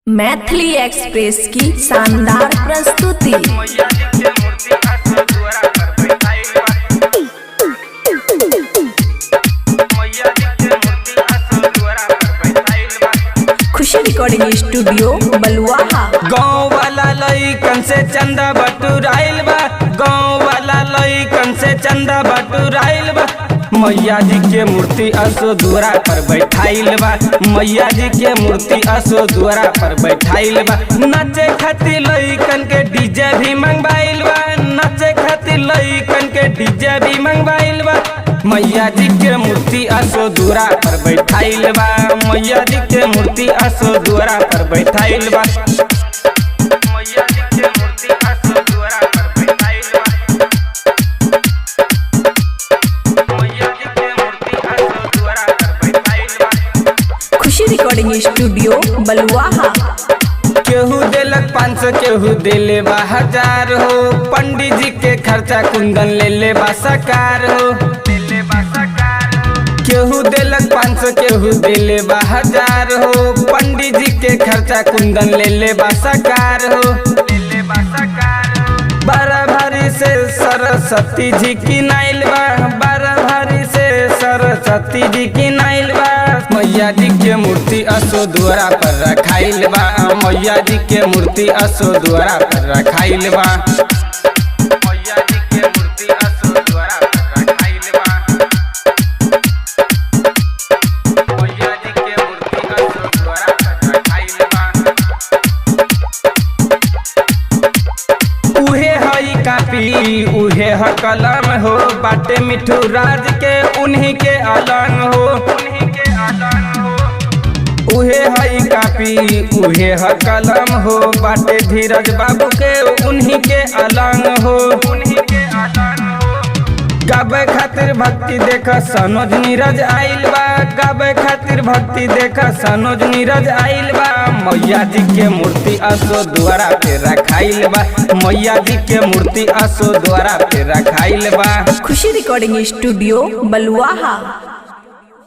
Maithili express की शानदार प्रस्तुति। खुशी रिकॉर्डिंग स्टूडियो बलुआहा। गाँव वाला लइकन से चंदा बटुराइल बा, गाँव वाला लइकन से चंदा बटुराइल बा। मैया जी के मूर्ति असो दुआरा पर बैठाइल बा, मैया जी के मूर्ति असो दुआरा पर बैठाइल बा। नाचे खातिर लइकन के डीजे भी मंगवाइल बा, नाचे खातिर लइकन के डीजे भी मंगवाइल बा। मैया जी के मूर्ति असो दुआरा पर बैठाइल बा, मैया जी के मूर्ति असो दुआरा पर बैठाइल बा। मैया जी के मूर्ति असो दुआरा पर बैठाइल बा, मैया जी के मूर्ति असो दुआरा पर बैठाइल बा। खुशी रिकॉर्डिंग स्टूडियो बलुआहा। केहू देलक 500 केहू देले बा 1000 हो, पंडित जी के खर्चा कुंदन ले ले बा सकार हो। केहू देलक 500 केहू देले बा 1000 हो, पंडित जी के खर्चा कुंदन ले ले बा सकार हो। बारह भारी से सरस्वती जी की नाइल बा, बारह भारी से सरस्वती जी की नाइल बा। मैया जी के मूर्ति असो दुआरा पर रखाइल बा, मैया जी के मूर्ति असो दुआरा पर रखाइल बा। मैया जी के मूर्ति असो दुआरा पर रखाइल बा, मैया जी के मूर्ति असो दुआरा पर रखाइल बा। उहे हई कापी उहे ह कलम हो, बाटे मिठू राज के उन्हीं के अलंग हो, उन्हीं के अलंग हो। उहे हई कापी उहे ह कलम हो, बाटे धीरज बाबू के उन्हीं के अलंग हो, उन्हीं के अलंग हो। गावे खातिर भक्ति देख सनोज नीरज आइल बा, गावे खातिर भक्ति देख सनोज नीरज आइल बा। मैया जी के मूर्ति असो दुआरा पे रखाइल बा, मैया जी के मूर्ति असो दुआरा पे रखाइल बा। खुशी रिकॉर्डिंग स्टूडियो बलुआहा।